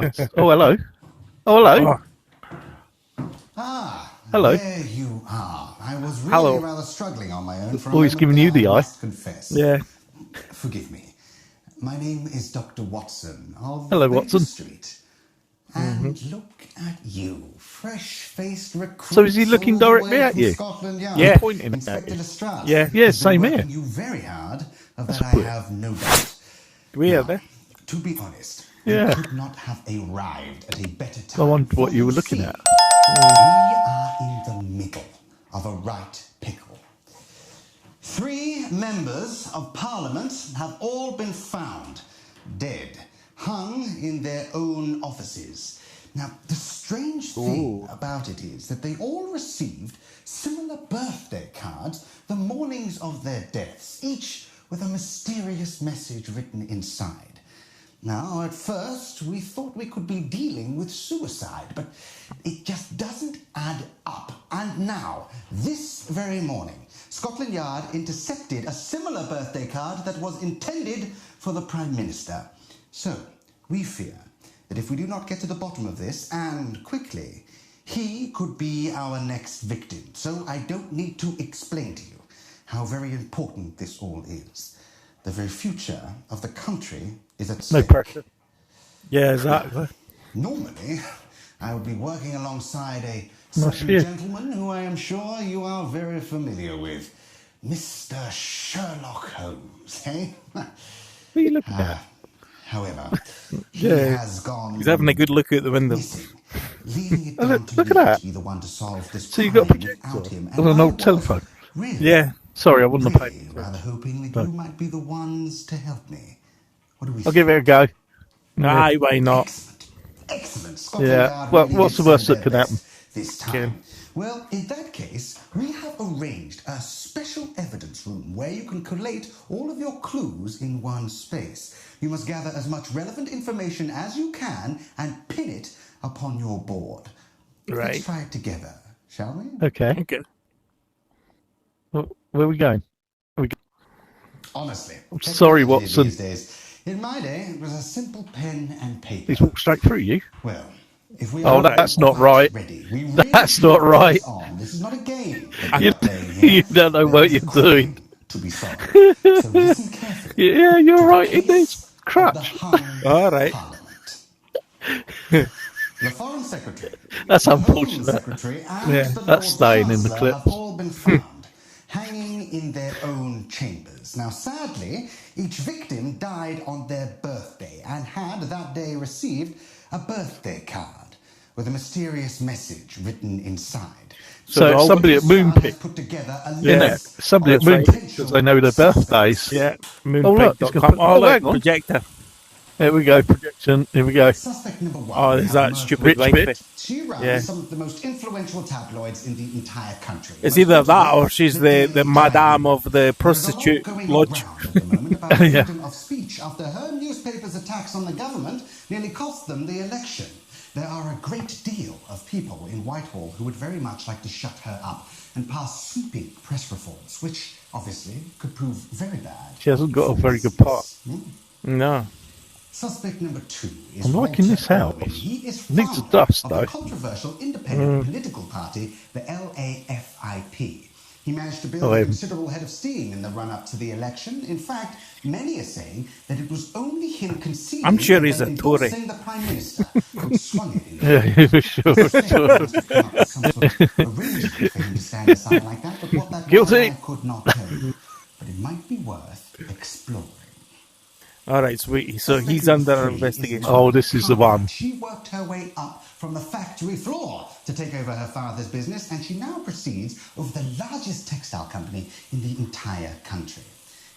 lights. Oh, hello. Oh, hello. Hello. There you are. I was really Hello. rather struggling on my own for a Oh, he's moment giving there, you the I eye. must confess. Yeah. Forgive me. My name is Dr. Watson of Hello, Baker Watson. Street. And look at you, fresh-faced recruits. So is he looking all the directly way at from you? Scotland Yard. Yeah. Pointing at Inspector you. Lestrade Yeah. Yeah, has been same working here. you very hard, of That's that I weird. have no doubt. We Now, are there. to be honest, Yeah. we could not have arrived at a better time. I wonder what for you were you looking see, at. We are in the middle of a right pickle. 3 members of Parliament have all been found dead, hung in their own offices. Now, the strange thing about it is that they all received similar birthday cards the mornings of their deaths, each with a mysterious message written inside. Now, at first, we thought we could be dealing with suicide, but it just doesn't add up. And now, this very morning, Scotland Yard intercepted a similar birthday card that was intended for the Prime Minister. So, we fear that if we do not get to the bottom of this, and quickly, he could be our next victim. So I don't need to explain to you how very important this all is. The very future of the country is at No stake. pressure. Yeah, exactly. Normally, I would be working alongside a Nice certain view. gentleman who I am sure you are very familiar with. Mr. Sherlock Holmes, eh? What are you looking at? However, he Yeah. has gone He's having a good look out the window. missing, leaving it Oh, down look- to look you at that. to be the one to solve this So you've got a crime projector without him. on an I old was telephone. Really, Yeah. Sorry, I wouldn't have really paid. rather hoping that you might be the ones to help me. What do we I'll think? give it a go. Aye, why not? Excellent. Excellent. Scotland Yeah. Yard Well, really what's did the worst send that could their happen? best this time? Well, in that case, we have arranged a special evidence room where you can collate all of your clues in one space. You must gather as much relevant information as you can and pin it upon your board. Right. Let's try it together, shall we? Okay. Okay. Where are we going? Honestly, I'm sorry, technology Watson. These days. In my day, it was a simple pen and paper. He's walked straight through you. Well, if we Oh, are that's not quite right. ready, we really That's should not press right. on. This is not a game that we You, are playing here. you don't know There what is a you're doing. crime to be solved. So listen carefully. Yeah, you're to the right. It case is of the crutch. hung All right. Parliament. The Foreign Secretary, That's the Home unfortunate. Secretary, and Yeah, the that's Lord staying in the Chancellor have clips. all been found hanging in their own chambers. Now, sadly, each victim died on their birthday and had that day received a birthday card with a mysterious message written inside. So all- somebody at Scotland Yard has Moonpig, put together a you know, list somebody at of That's right. Moonpig because they know their birthdays. Yeah. Oh, look, it's Moonpig.com. gonna put- Oh, oh, look, hang on. projector. Here we go. Projection. Here we go. Suspect number 1. Oh, we is have that Myrtle stupid Rich wifey? bit. She runs Yeah. some of the most influential tabloids in the entire country. It's Most either that notably, or she's the Daily madame Diary. of the There's a lot prostitute going lodge. around at the moment about Yeah. freedom of speech after her newspaper's attacks on the government nearly cost them the election. There are a great deal of people in Whitehall who would very much like to shut her up and pass sweeping press reforms, which obviously could prove very bad. She hasn't got a for very good business. part. No. Suspect number 2 is I'm liking Walter this house. Irwin. He is Needs a founder dust, of though. the controversial independent political party, the LAFIP. He managed to build Oh, a him. considerable head of steam in the run-up to the election. In fact, many are saying that it was only him conceding I'm sure and he's then a Tory. endorsing the Prime Minister who swung it in. Yeah, for sure. Some must have come up with some sort of arrangement for him to stand aside like that, but what that Guilty. was, I could not tell you. But it might be worth exploring. All right, sweetie. So he's under investigation. Oh, this is the one. She worked her way up from the factory floor to take over her father's business, and she now presides over the largest textile company in the entire country.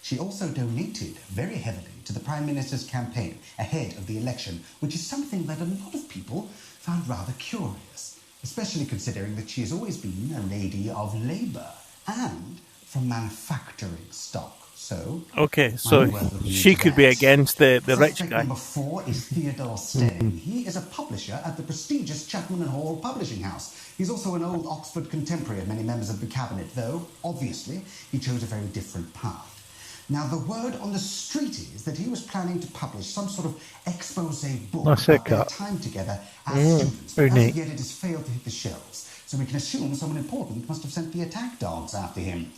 She also donated very heavily to the Prime Minister's campaign ahead of the election, which is something that a lot of people found rather curious, especially considering that she has always been a lady of labour and from manufacturing stock. So, Okay, so might be worth looking she into could be that. against the rich Suspect guy. number 4 is Theodore Steyn. He is a publisher at the prestigious Chapman and Hall Publishing House. He's also an old Oxford contemporary of many members of the cabinet, though, obviously, he chose a very different path. Now, the word on the street is that he was planning to publish some sort of expose book Nice about their haircut. time together as students. very But as neat. of yet, it has failed to hit the shelves. So we can assume someone important must have sent the attack dogs after him.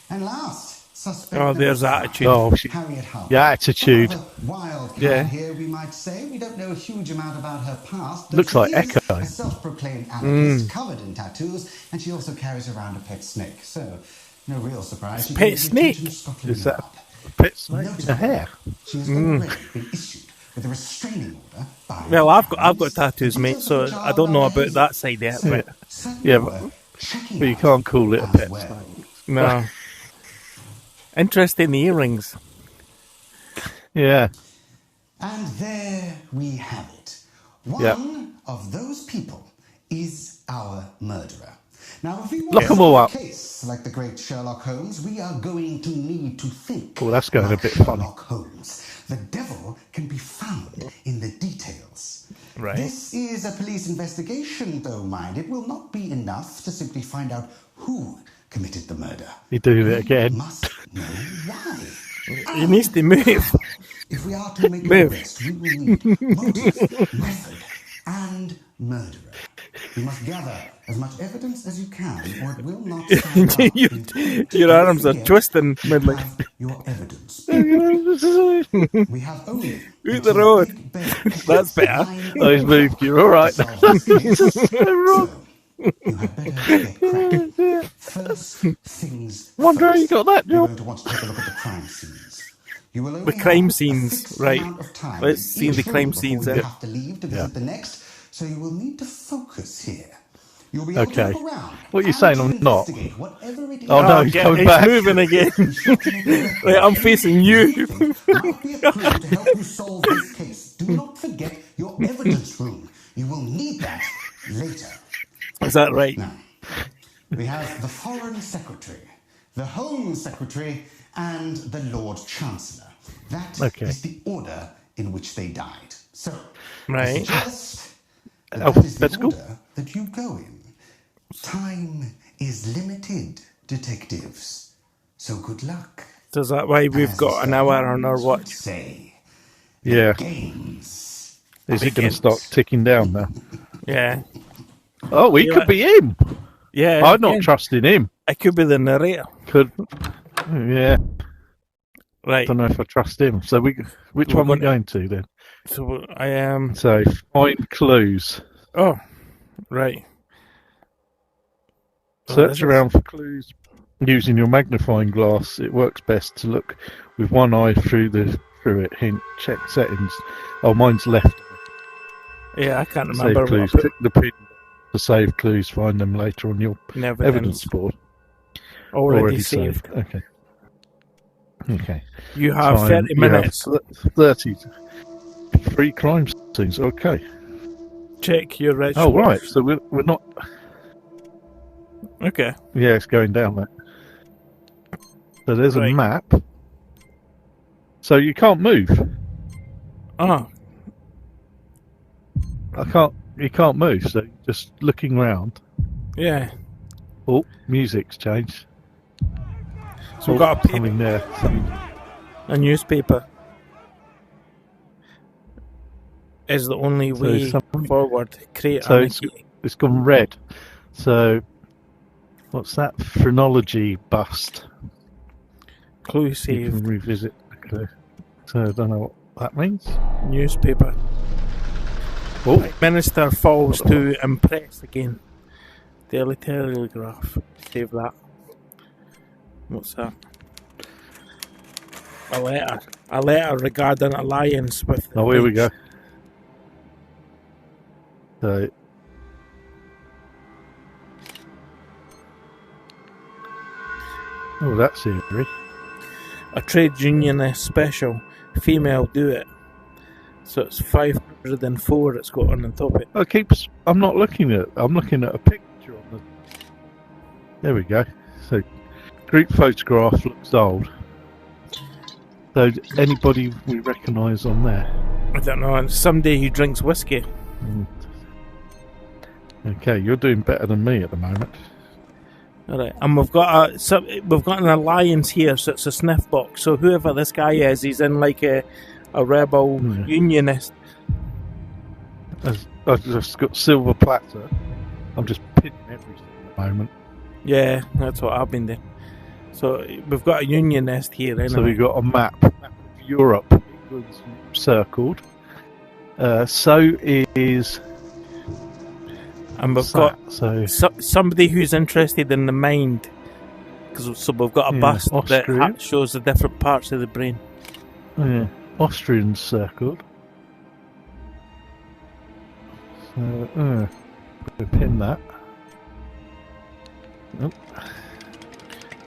And last, suspect Oh, number there's 5, attitude. Oh, Harriet Harvey. yeah, attitude. Rather wild card Yeah. here, we might say. We don't know a huge amount about her past. Though Looks she like is Echo. a self-proclaimed anarchist, covered in tattoos, and she also carries around a pet snake. So, no real surprise. She's Pet in snake? detention in Scotland Is that Yard. a pet snake in a hair? She has already been issued with a restraining order by. Well, I've got tattoos, mate, so I don't know about that side yet, but Yeah, but you can't call it a pet snake. no. Interesting earrings. Yeah. And there we have it. One Yeah. of those people is our murderer. Now, if we want Lock to 'em all solve up. a case like the great Sherlock Holmes, we are going to need to think. Oh, that's going like a bit funny. Sherlock Holmes. The devil can be found in the details. Right. This is a police investigation, though, mind. It will not be enough to simply find out who committed the murder. You do it We again. must know why. He needs to move. If we are to make Move. an arrest, we will need motive, method, and murderer. You must gather as much evidence as you can, or it will not stand up. Your arms are twisting You midly. have your evidence. Oh, We have only Out the road. Big Ben That's better. he's moved. You're all right. solve this case. So, you had better get cracking. First things Wonder how you first. got that You're job. going to want to take a look at the crime scenes. You will only The crime have a scenes, fixed right. amount of time Let's in see each the crime room scenes before you then. have to leave to visit the next, so you will need to focus here. You'll be able Okay. to look around. What are you and saying? to I'm not. investigate whatever it is. Oh, no, he's coming back. moving again. Right, I'm facing you. Might be a clue to help you solve this case. Do not forget your evidence room. You will need that later. Is that right? Now, we have the Foreign Secretary, the Home Secretary, and the Lord Chancellor. That is Okay. the order in which they died. So, Right. I suggest that is the Alphabetical? order that you go in. Time is limited, detectives. So good luck. So is that why we've As got an Mr. hour on our Holmes would watch? Say, Yeah. games. Is he going to start ticking down now? Yeah. Oh, he Yeah. could be him. Yeah. I'm not again, trusting him. I could be the narrator. Could. Yeah. Right. Don't know if I trust him. So which We're one we gonna- going to then? So I am. So find clues. Oh, right. Oh, Search this is- around for clues using your magnifying glass. It works best to look with one eye through it. Hint. Check settings. Oh, mine's left. Yeah, I can't Save remember what I clues. put. Click the pin to save clues. Find them later on your Never evidence board. already saved. Okay. Okay. You have Time, 30 you have minutes. 30. 3 crime scenes. Okay. Check your rich. Oh, right. So we're not. Okay. Yeah, it's going down there. So there's Right. a map. So you can't move. Oh, You can't move. So just looking round. yeah. Oh, music's changed. So we've got a paper, something there. a newspaper. Is the only way something- forward. Create So anarchy. it's gone red. So what's that? Phrenology bust. Clue You saved. can revisit. Okay. So I don't know what that means. Newspaper. Oh, Prime Minister falls to impress again. Daily Telegraph. Save that. What's that? A letter. A letter regarding alliance with. the oh, here we go. French. So oh, that's eerie. A trade unionist special. Female do it. So it's 504 it's got on the top of it. I'm not looking at. I'm looking at a picture on the. There we go. So, group photograph looks old. So, anybody we recognise on there? I don't know. And somebody who drinks whiskey. Okay, you're doing better than me at the moment. All right, and we've got an alliance here, so it's a sniff box. So whoever this guy is, he's in like a rebel unionist. I've just got silver platter. I'm just pinning everything at the moment. Yeah, that's what I've been doing. So we've got a unionist here. Anyway. So we've got a map of Europe. England's circled. So is. And we've got somebody who's interested in the mind. So we've got a bust that shows the different parts of the brain. Yeah, Austrians circled. So, we'll pin that. Oh.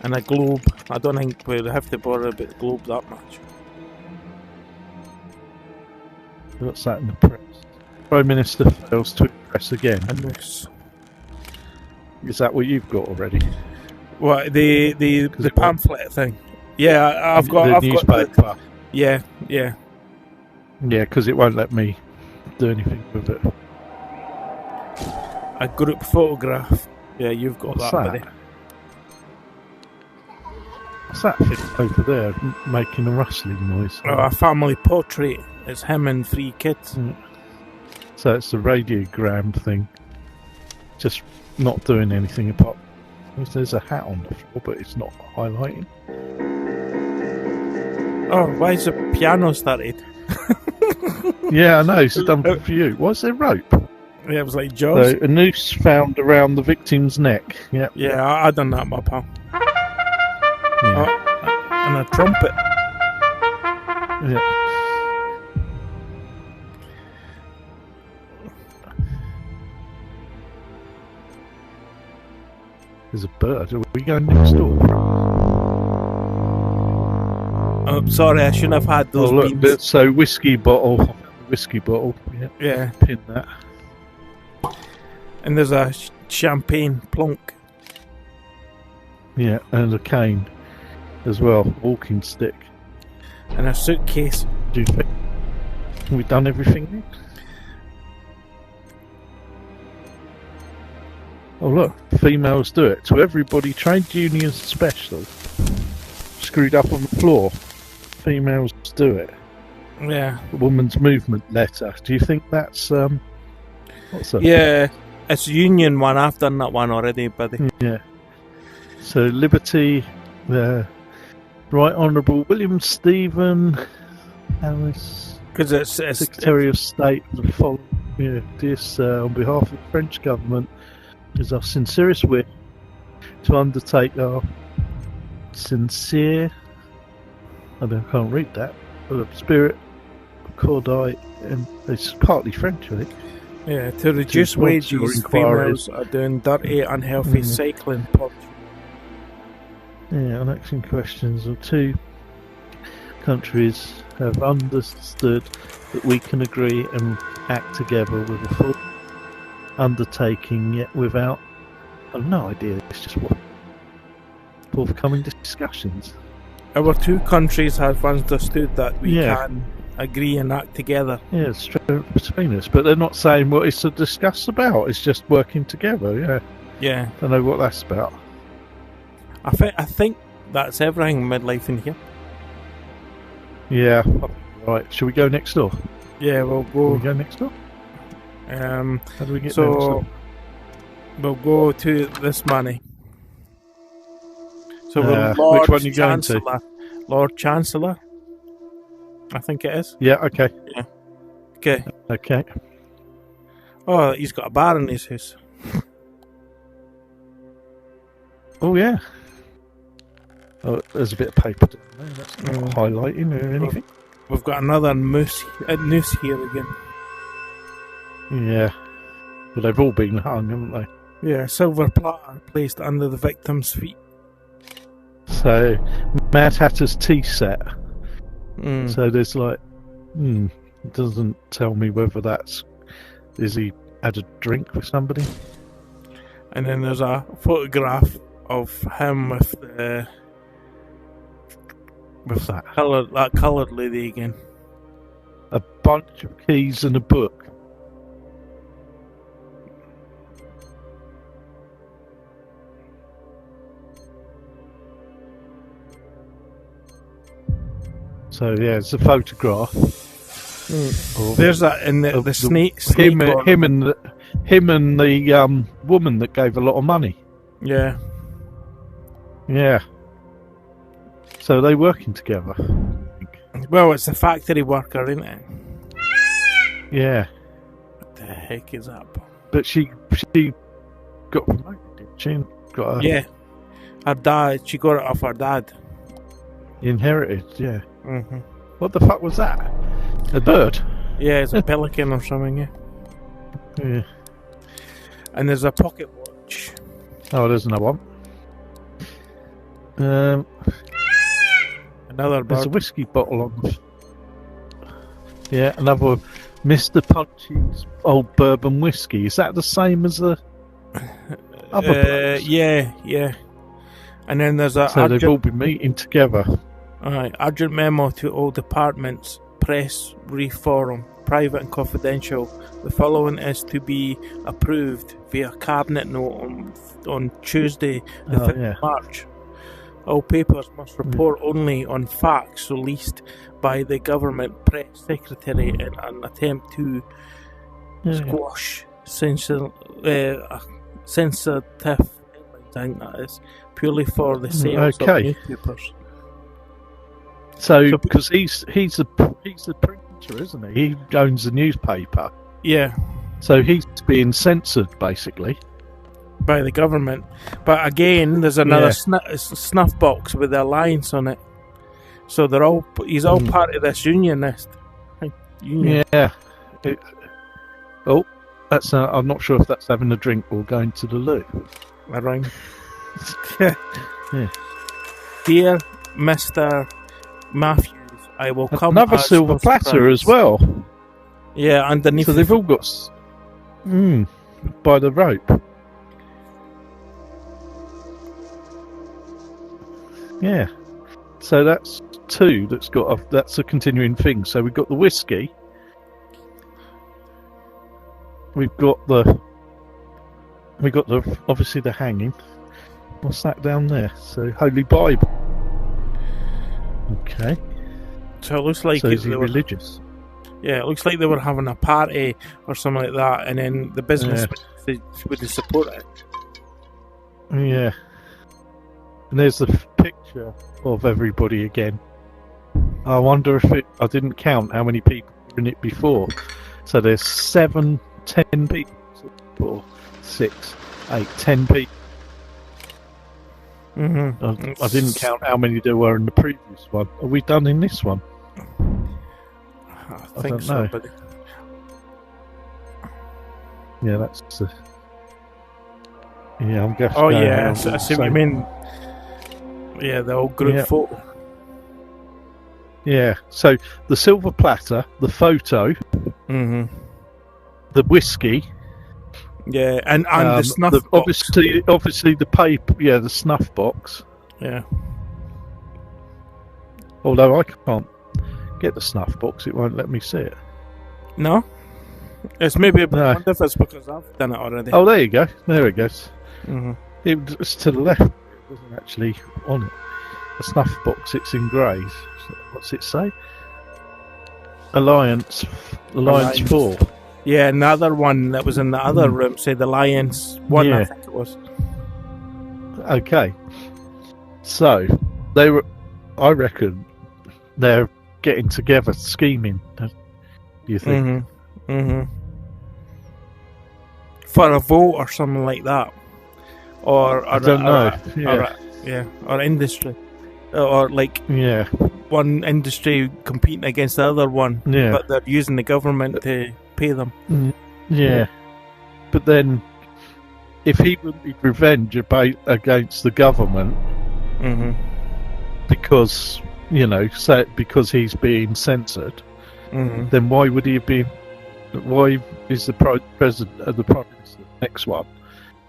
And a globe. I don't think we'll have to bother about the globe that much. What's that in the press? Prime Minister fails to impress again. A moose. Is that what you've got already? What, the pamphlet thing? Yeah, I've got the newspaper. Yeah. Yeah, because it won't let me do anything with it. A group photograph. Yeah, you've got that, buddy. What's that thing over there making a rustling noise? Oh, a family portrait. It's him and 3 kids. So it's the radiogram thing. Just not doing anything apart. There's a hat on the floor, but it's not highlighting. Oh, why is the piano started? Yeah, I know. It's done for you. Why's there rope? Yeah, it was like Jaws. So a noose found around the victim's neck. Yep. Yeah, I done that, my pal. Yeah. Oh, and a trumpet. Yeah. There's a bird. Are we going next door? Oh, sorry, I shouldn't have had those beans. So whiskey bottle. Yeah. Pin that. And there's a champagne plonk. Yeah, and a cane as well. Walking stick. And a suitcase. Do you think we've done everything? Oh look, females do it. To everybody, trade unions special. Screwed up on the floor. Females do it. Yeah. Woman's movement letter. Do you think that's what's that? Yeah, it's a union one. I've done that one already, buddy. Yeah. So Liberty, the Right Honourable William Stephen Harris, because it's Secretary of State, the following. Yeah, dear sir, on behalf of the French government, it is our sincerest wish to undertake our sincere. I can't read that. But spirit, cordial, and it's partly French, I think. Yeah, to reduce wages, females are doing dirty, unhealthy cycling purge. Yeah, on action questions of 2 countries have understood that we can agree and act together with a full undertaking, yet without, I've no idea, it's just what forthcoming discussions. Our 2 countries have understood that we can agree and act together. Yeah, it's true between us, but they're not saying what it's to discuss about. It's just working together. Yeah. Yeah. Don't know what that's about. I think that's everything midlife in here. Yeah. Right. Shall we go next door? Yeah, we'll go. Can we go next door? How do we get there next door? We'll go to this money. So which one are you going to? Lord Chancellor, I think it is. Yeah, okay. Yeah. Okay. Okay. Oh, he's got a bar in his house. Oh, yeah. Oh, there's a bit of paper down there. That's not highlighting or anything. We've got another noose here again. Yeah. But they've all been hung, haven't they? Yeah, silver platter placed under the victim's feet. So, Mad Hatter's tea set. So there's like, it doesn't tell me whether is he had a drink with somebody? And then there's a photograph of him with that coloured lady again. A bunch of keys and a book. So yeah, it's a photograph. There's that in the snake. Him and the woman that gave a lot of money. Yeah. Yeah. So they're working together. Well, it's a factory worker, isn't it? Yeah. What the heck is up? But she got promoted, didn't she? Got yeah. Her dad. She got it off her dad. Inherited. Yeah. Mm-hmm. What the fuck was that? A bird? Yeah, it's a pelican or something. Yeah. Yeah. And there's a pocket watch. Oh, there's another one. Another bird. There's a whiskey bottle on the... Yeah, another Mr. Punchy's old bourbon whiskey. Is that the same as the other place? Yeah. And then there's a... So they've all been meeting together. Alright, urgent memo to all departments, press, reform, private and confidential. The following is to be approved via cabinet note on Tuesday, the 5th of March. All papers must report only on facts released by the government press secretary in an attempt to squash sensitive headlines, I think that is, purely for the sales of newspapers. So, because he's the printer, isn't he? He owns the newspaper. Yeah. So he's being censored, basically, by the government. But again, there's another snuff box with the alliance on it. So he's all part of this unionist. Union. Yeah. That's. I'm not sure if that's having a drink or going to the loo. Around. Yeah. Dear Mr. Matthews, I will come. Another silver platter as well. Yeah, underneath. So they've all got by the rope. Yeah. So that's two. That's a continuing thing. So we've got the whiskey. We've got obviously the hanging. What's that down there? So Holy Bible. Okay. So it looks like is he religious? Yeah, it looks like they were having a party or something like that, and then the business would support it. Yeah. And there's the picture of everybody again. I wonder if I didn't count how many people were in it before. So there's 7, 10 people. 4, 6, 8, 10 people. Mm-hmm. I didn't count how many there were in the previous one. Are we done in this one? I think so, buddy. Yeah, that's the... Yeah, I'm guessing... Oh, yeah, I see what you mean. Yeah, the old group photo. Yeah, so the silver platter, the photo, the whiskey... Yeah, and the snuff box. Obviously the paper, the snuff box. Yeah. Although I can't get the snuff box, it won't let me see it. No? It's maybe a bit different because I've done it already. Oh, there you go. There it goes. Mm-hmm. It's to the left. It wasn't actually on it. The snuff box, it's in grey. What's it say? Alliance 4. Yeah, another one that was in the other room said Alliance 1, I think it was. Okay. So, I reckon they're getting together, scheming, do you think? For a vote or something like that. Or I don't know. Or industry. Or like one industry competing against the other one. Yeah. But they're using the government to pay them. Yeah. But then, if he would need revenge against the government, because, because he's being censored, then why would he have been... Why is the Prime Minister the next one,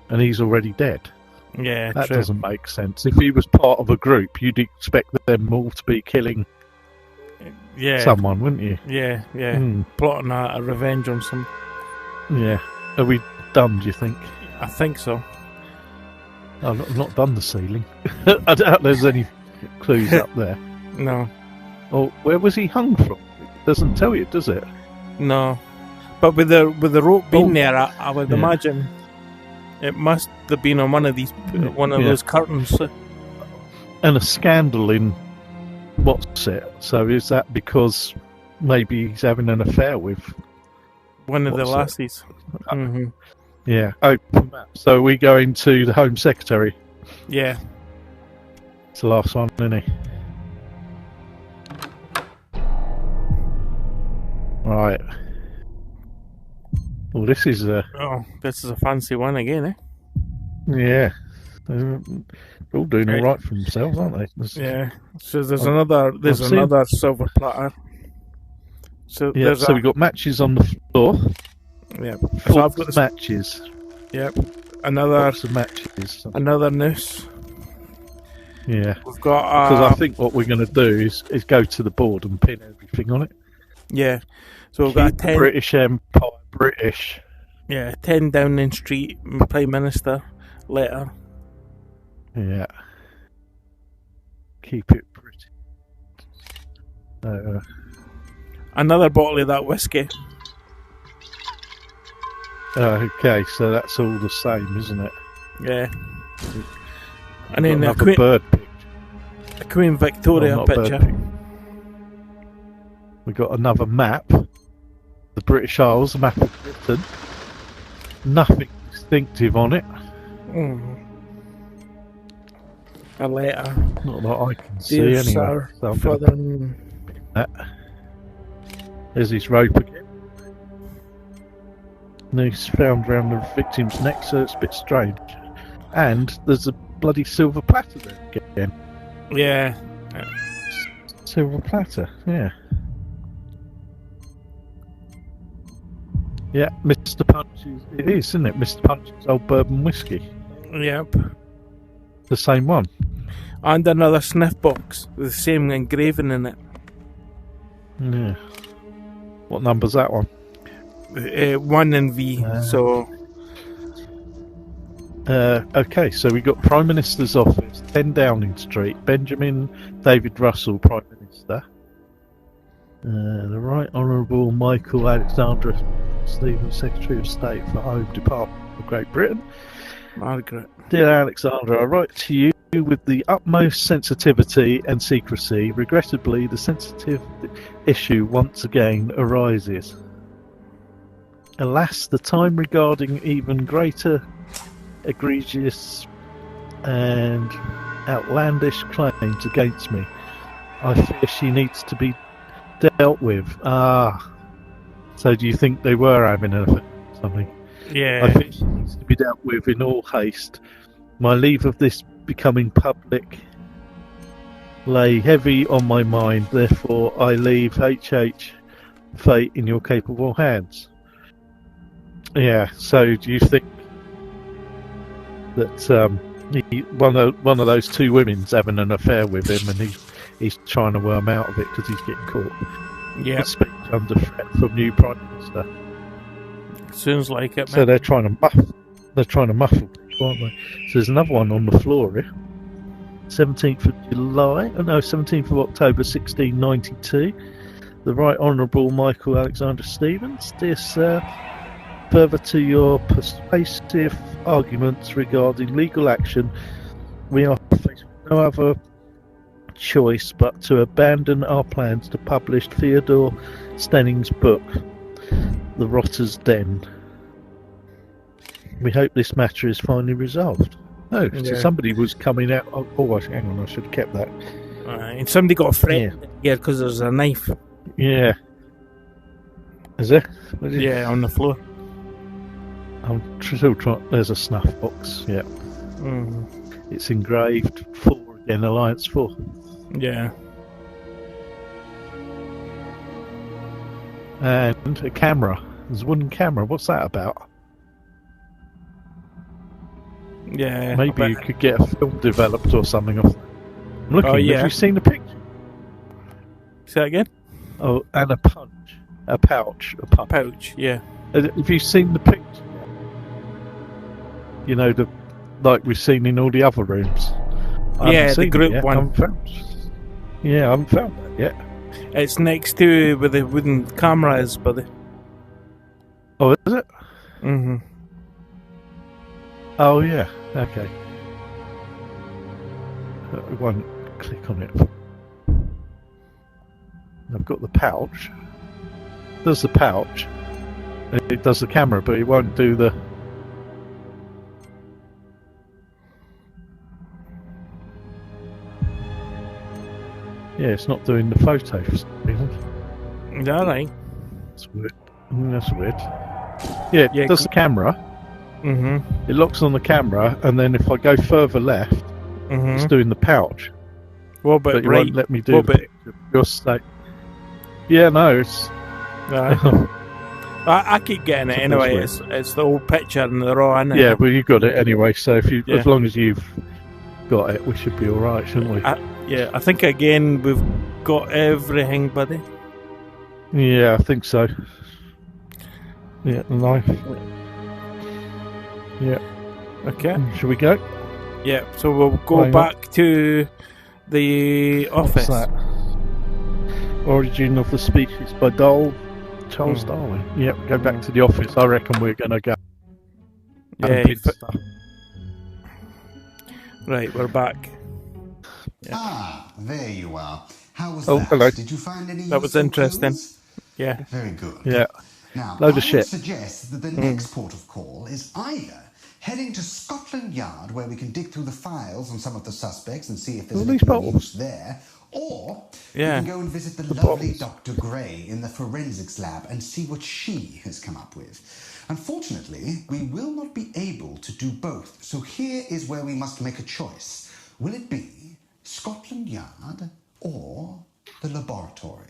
and he's already dead? Yeah, that doesn't make sense. If he was part of a group, you'd expect them all to be killing someone, wouldn't you? Yeah. Plotting a revenge on some... Yeah. Are we done, do you think? I think so. I've not done the ceiling. I doubt there's any clues up there. No. Or where was he hung from? It doesn't tell you, does it? No, but with the rope being there, I would Yeah. imagine it must have been on one of those curtains. And a scandal in what's it? So is that because maybe he's having an affair with One of the what's it? lassies. Hmm. Yeah. Open map. So we go into the Home Secretary. Yeah. It's the last one, isn't he? Right. Well, this is a fancy one again, eh? yeah. They're all doing all right for themselves, aren't they? Yeah. So there's another silver platter. So Yeah. So we got matches on the floor. Yeah. So Full I've got matches. Yep. Another Lots of matches. Another noose. Yeah. We've got because I think what we're going to do is go to the board and pin everything on it. Yeah. So we've got a 10 British Empire, British. Yeah, 10 Downing Street Prime Minister letter. Yeah. Keep it British. Another bottle of that whiskey. Okay, so that's all the same, isn't it? Yeah. And then a bird picture. A Queen Victoria picture. We got another map. The British Isles, a map of Britain. Nothing distinctive on it. A letter. Not that I can see Dear anyway. Sir, So I'm for gonna that. There's his rope again. And he's found around the victim's neck, so it's a bit strange. And there's a bloody silver platter there again. Yeah. Silver platter, yeah. Yeah, Mr. Punch's. It is, isn't it? Mr. Punch's old bourbon whiskey. Yep. The same one. And another sniff box with the same engraving in it. Yeah. What number's that one? 1 in V. Okay, so we got Prime Minister's office, 10 Downing Street, Benjamin David Russell, Prime Minister. The Right Honourable Michael Alexander Stephen, Secretary of State for Home Department of Great Britain. Margaret. Dear Alexander, I write to you with the utmost sensitivity and secrecy. Regrettably, the sensitive issue once again arises. Alas, the time regarding even greater, egregious and outlandish claims against me. I fear she needs to be dealt with. So do you think they were having an affair or something? Yeah. I think she needs to be dealt with in all haste. My leave of this becoming public lay heavy on my mind, therefore I leave HH fate in your capable hands. Yeah, so do you think that one of those two women's having an affair with him and he's trying to worm out of it because he's getting caught? Yeah. Speech under threat from new Prime Minister. Sounds like it, so they're trying to muffle, aren't they? So there's another one on the floor here. 17th of October 1692. The Right Honourable Michael Alexander Stevens. Dear Sir, further to your persuasive arguments regarding legal action, we are faced with no other choice but to abandon our plans to publish Theodore Stenning's book, The Rotter's Den. We hope this matter is finally resolved. Oh, so somebody was coming out. Oh, hang on, I should have kept that. And somebody got a friend here because there's a knife. Yeah. Is there? Yeah, on the floor. I'm still trying. There's a snuff box. Yeah. It's engraved 4 again, Alliance 4. Yeah. And a camera. There's a wooden camera. What's that about? Yeah. Maybe you could get a film developed or something off that. I'm looking. Have you seen the picture? Say that again? Oh, and a punch. A pouch. A punch. Pouch, yeah. Have you seen the picture? You know, like we've seen in all the other rooms. Yeah, the group one. I haven't found that yet. It's next to where the wooden camera is, buddy. Oh, is it? Mm-hmm. Oh, yeah. Okay. I won't click on it. I've got the pouch. It does the pouch. It does the camera, but it won't do the... Yeah, it's not doing the photo for some reason. Alright. That's weird. That's weird. Yeah, it does the camera. Mm-hmm. It locks on the camera, and then if I go further left, it's doing the pouch. Well, but you right. won't let me do the picture. Your state. Yeah, no, it's... I keep getting it anyway. It's the old picture and the raw, isn't it? Yeah, well, you got it anyway, so if you, as long as you've got it, we should be alright, shouldn't we? I think again we've got everything, buddy. Yeah, I think so. Yeah, the knife. Yeah. Okay. Should we go? Yeah, so we'll go back to the office. What's that? Origin of the Species by Charles Darwin. Yep, go back to the office. I reckon we're going to go. Yeah. Right, we're back. Yeah. Ah, there you are. How was that? Hello. Did you find any That was interesting. clues? Yeah. Very good. Yeah. Now, Load I of shit. would suggest that the next port of call is either heading to Scotland Yard, where we can dig through the files on some of the suspects and see if there's anything of use there, or we can go and visit the lovely Dr. Gray in the forensics lab and see what she has come up with. Unfortunately, we will not be able to do both, so here is where we must make a choice. Will it be Scotland Yard or the laboratory?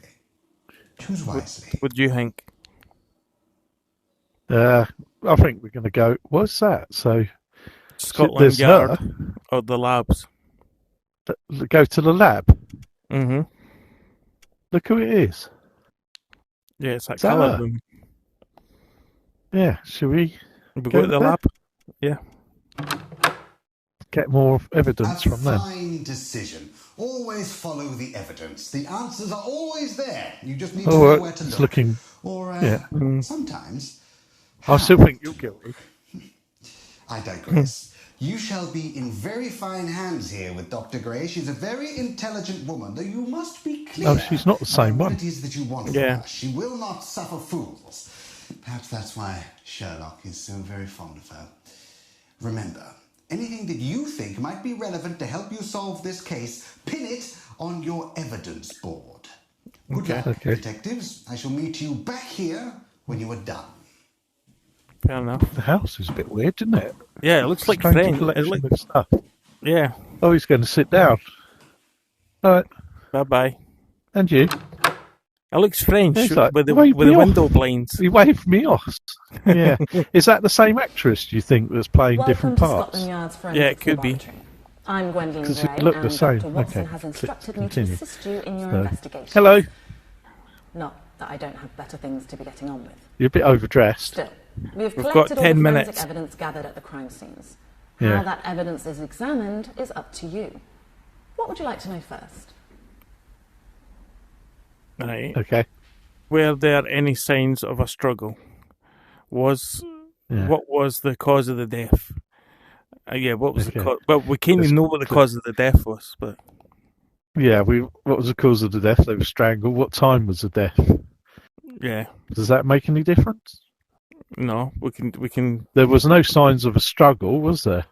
Choose wisely. What do you think? I think we're going to go. What's that? So, Scotland Yard or the labs? Go to the lab. Mm-hmm. Look who it is. Yeah, it's that colour room. Yeah, should we go to the lab? Yeah. Get more evidence from them. Fine decision. Always follow the evidence. The answers are always there. You just need to know where to look. Looking, or sometimes. I still think you're guilty. I digress. You shall be in very fine hands here with Dr. Gray. She's a very intelligent woman, though you must be clear. Oh, she's not the same one. What it is that you want from her. She will not suffer fools. Perhaps that's why Sherlock is so very fond of her. Remember, anything that you think might be relevant to help you solve this case, pin it on your evidence board. Good luck, detectives. I shall meet you back here when you are done. Fair enough. The house is a bit weird, isn't it? Yeah, it looks like French. Of stuff. Yeah. Oh, he's going to sit down. All right. Bye-bye. And you? It looks French like, with the window blinds. He waved me off. Yeah. Is that the same actress, do you think, that's playing different parts? Yeah, it could be. I'm Gwendolyn Gray, it looked the same. Dr. Watson has instructed me to assist you in your investigation. Hello. Not that I don't have better things to be getting on with. You're a bit overdressed. Still, we've got collected 10 all the minutes. forensic evidence gathered at the crime scenes. Yeah. How that evidence is examined is up to you. What would you like to know first? Right. Okay. Were there any signs of a struggle? What was the cause of the death? What was the cause? Well, we can't even know what the cause of the death was, but yeah, what was the cause of the death? They were strangled. What time was the death? Yeah. Does that make any difference? No, we can. There was no signs of a struggle, was there?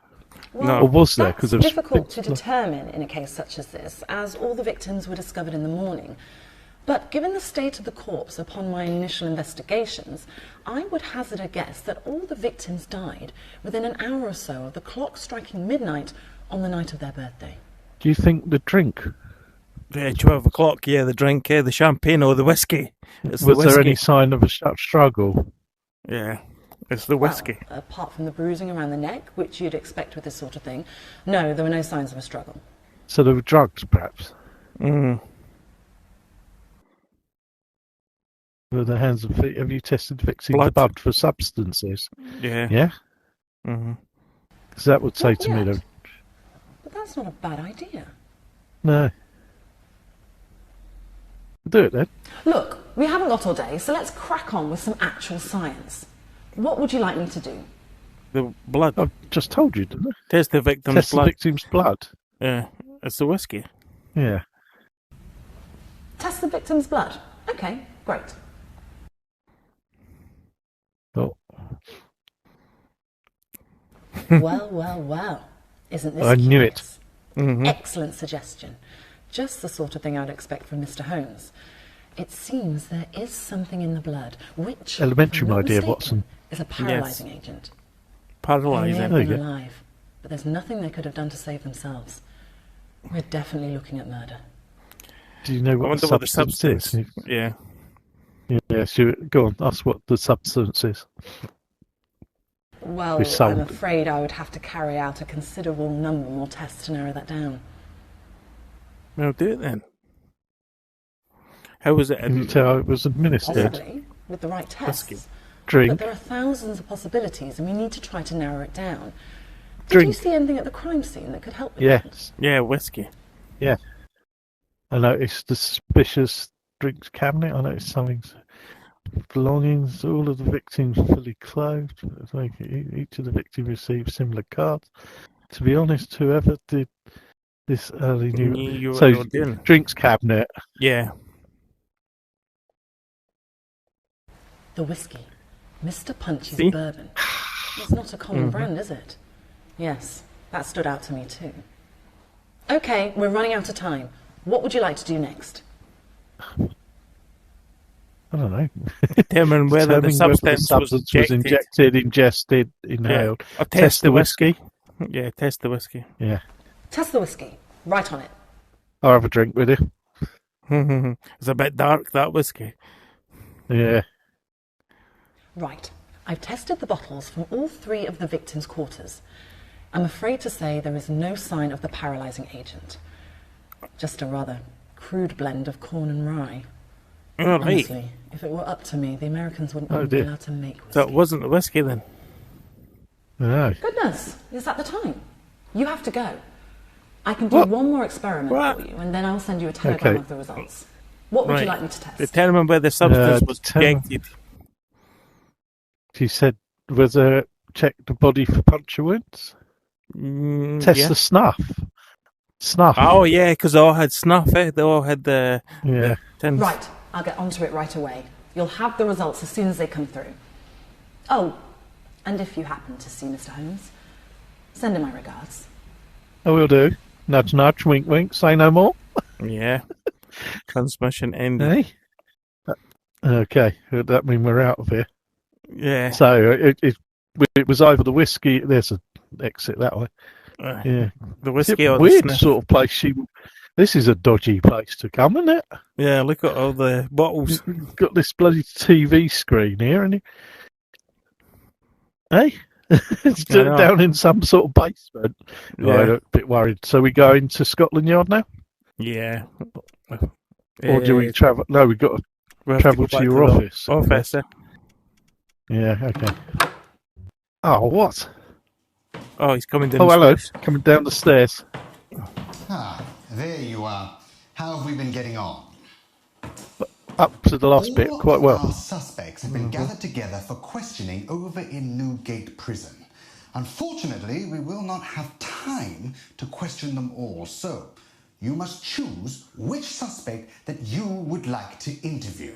Well, no. Or was there? That's difficult to determine in a case such as this, as all the victims were discovered in the morning. But given the state of the corpse upon my initial investigations, I would hazard a guess that all the victims died within an hour or so of the clock striking midnight on the night of their birthday. Do you think the drink? Yeah, 12 o'clock, the drink, the champagne or the whiskey. Was there any sign of a struggle? Yeah, it's the whiskey. Well, apart from the bruising around the neck, which you'd expect with this sort of thing, no, there were no signs of a struggle. So there were drugs, perhaps? With the hands and feet, have you tested victims' blood for substances? Yeah. Yeah? Mm-hmm. Because that would say to me that... But that's not a bad idea. No. Do it then. Look, we haven't got all day, so let's crack on with some actual science. What would you like me to do? The blood. I've just told you, didn't I? Test the victim's Test the blood. victim's blood. Yeah, it's the whiskey. Yeah. Test the victim's blood. Okay, great. Oh, Well. Isn't this I knew it. curious? Mm-hmm. Excellent suggestion. Just the sort of thing I'd expect from Mr. Holmes. It seems there is something in the blood, which, Elementary, if I'm my not dear mistaken, Watson. is a paralysing agent. They may have Paralysing. There you been go. alive, but there's nothing they could have done to save themselves. We're definitely looking at murder. Do you know I what the wonder what the substance substance. is? Yeah. Yeah, so go on, ask what the substance is. Well, We sold I'm it. afraid I would have to carry out a considerable number more tests to narrow that down. Well, do it then. How was it? Can you tell how it was administered? Possibly, with the right tests. Whiskey. But Drink. there are thousands of possibilities, and we need to try to narrow it down. Did Drink. you see anything at the crime scene that could help with that? Yes. Yeah, whiskey. Yeah. I noticed the suspicious drinks cabinet. I noticed something. Belongings. All of the victims fully clothed. It's like each of the victims received similar cards. To be honest, whoever did this early Knew knew. you what So, they were doing. drinks cabinet. Yeah. The whiskey. Mr. Punch's See? bourbon. It's not a common brand, is it? Yes, that stood out to me too. Okay, we're running out of time. What would you like to do next? I don't know. Determine whether the Determining substance, was injected, ingested, inhaled. Yeah. Or Test the whiskey. Yeah, test the whiskey. Yeah. Test the whiskey. Right on it. I'll have a drink with you. It's a bit dark, that whiskey. Yeah. Right. I've tested the bottles from all three of the victims' quarters. I'm afraid to say there is no sign of the paralysing agent. Just a rather crude blend of corn and rye. All right. Honestly, if it were up to me, the Americans wouldn't Oh, even be dear. allowed to make whiskey. So it wasn't the whiskey then? No. Goodness, is that the time? You have to go. I can do What? one more experiment What? for you, and then I'll send you a telegram Okay. of the results. What would you Right. like me to test? Determine whether the substance was determine- injected. She said, whether check the body for puncture wounds? Test Yeah. the snuff. Snuff. Oh, yeah, because they all had snuff, eh? They all had the Yeah. tins. Right, I'll get onto it right away. You'll have the results as soon as they come through. Oh, and if you happen to see Mr. Holmes, send him my regards. I will do. Nudge, nudge, wink, wink. Say no more. Yeah. Transmission ended. Hey. Okay. That means we're out of here. Yeah. So it was either the whiskey. There's an exit that way. Yeah. The It's whiskey a or the weird sniff. sort of place. This is a dodgy place to come, isn't it? Yeah, look at all the bottles. Got this bloody TV screen here, and hey, it's I know. down in some sort of basement. Yeah. Right, a bit worried. So we going to Scotland Yard now, Yeah. or do we travel? No, we've got to we have travel go to back your the office. Office, eh? Yeah. Okay. Oh, what? Oh, he's coming down Oh, the hello. stairs. Coming down the stairs. Ah, there you are. How have we been getting on? Up to the last bit, All quite of well. our suspects have been gathered together for questioning over in Newgate Prison. Unfortunately, we will not have time to question them all, so you must choose which suspect that you would like to interview.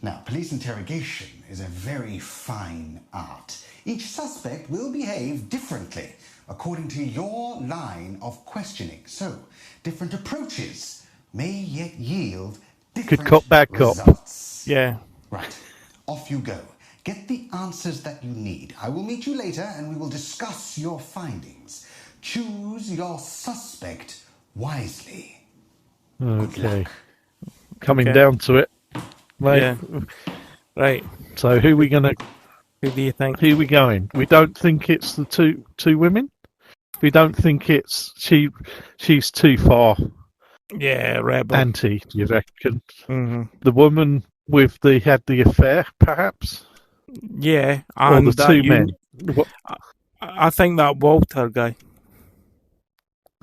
Now, police interrogation is a very fine art. Each suspect will behave differently according to your line of questioning. So, different approaches may yet yield different cop, bad cop. results. Yeah. Right, off you go. Get the answers that you need. I will meet you later and we will discuss your findings. Choose your suspect wisely. Good Okay. luck. Coming Okay. down to it, mate. Yeah. Right. So who we gonna? Who do you think? Who we going? We don't think it's the two women. We don't think it's she's too far Yeah, Rebel. anti. Do you reckon? hmm The woman with had the affair, perhaps, Yeah, or and the that two men. What, I think that Walter guy.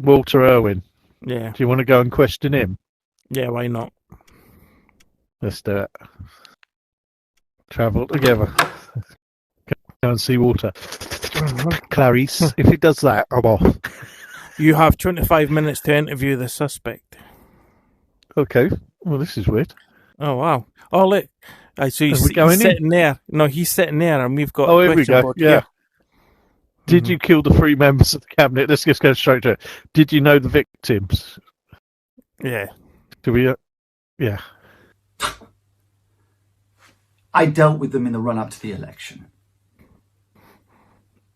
Walter Irwin. Yeah. Do you want to go and question him? Yeah, why not? Let's do it. Travel together. Go and see water. Clarice, if he does that, I'm off. You have 25 minutes to interview the suspect. Okay. Well, this is weird. Oh, wow. Oh, look. So he's going in? sitting there. No, he's sitting there, and we've got Oh, a here we question go. board Yeah. here. Did you kill the 3 members of the cabinet? Let's just go straight to it. Did you know the victims? Yeah. Do we? Yeah. I dealt with them in the run-up to the election.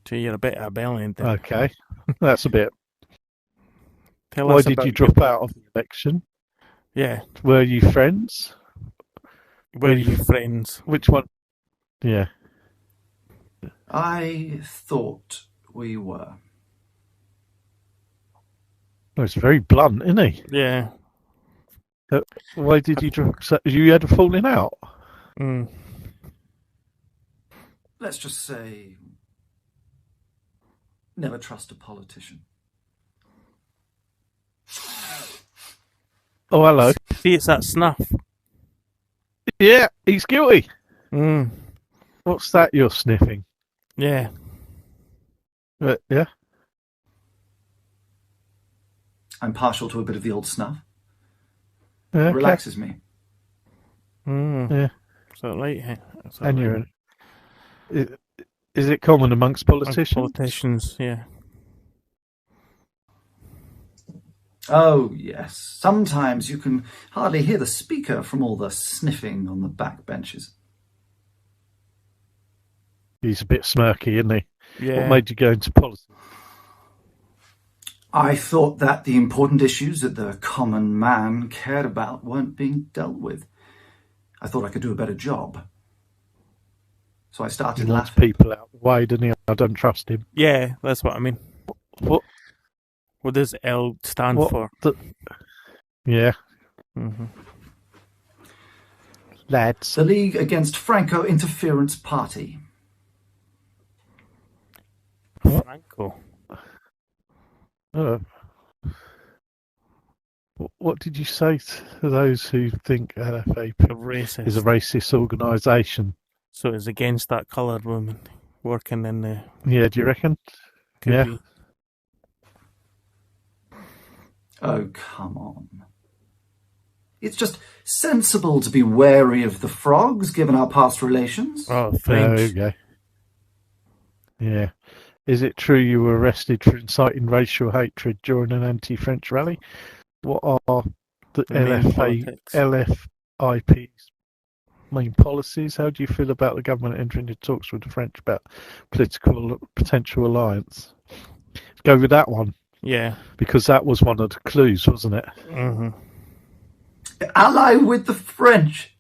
So you're a bit of a bellend then. Okay. That's a bit. Tell Why us did about you drop out of the election? Yeah. Were you friends? Were you friends? Which one? Yeah. I thought we were. Oh, it's very blunt, isn't he? Yeah. Why did you drop? So you had a falling out? Mm. Let's just say, never trust a politician. Oh, hello. See, it's that snuff. Yeah, he's guilty. Mm. What's that you're sniffing? Yeah. Yeah. I'm partial to a bit of the old snuff. Okay. It relaxes me. Mm. Yeah. So like, And you're. Is it common amongst politicians? Politicians, yeah. Oh, yes. Sometimes you can hardly hear the speaker from all the sniffing on the back benches. He's a bit smirky, isn't he? Yeah. What made you go into politics? I thought that the important issues that the common man cared about weren't being dealt with. I thought I could do a better job. So I started He wants laughing. people out the way, doesn't he? I don't trust him. Yeah, that's what I mean. What? What does L stand What? for? Yeah. Mm-hmm. Lads. The League Against Franco Interference Party. Franco. What did you say to those who think LFA Racist. is a racist organisation? So it's against that coloured woman working in the... Yeah, do you reckon? Could Yeah. be. Oh, come on. It's just sensible to be wary of the frogs, given our past relations. Oh, There French. you go. Yeah. Is it true you were arrested for inciting racial hatred during an anti-French rally? What are the The main LFIP's main policies? How do you feel about the government entering into talks with the French about potential alliance? Go with that one, Yeah. because that was one of the clues, wasn't it? Mm-hmm. Ally with the French.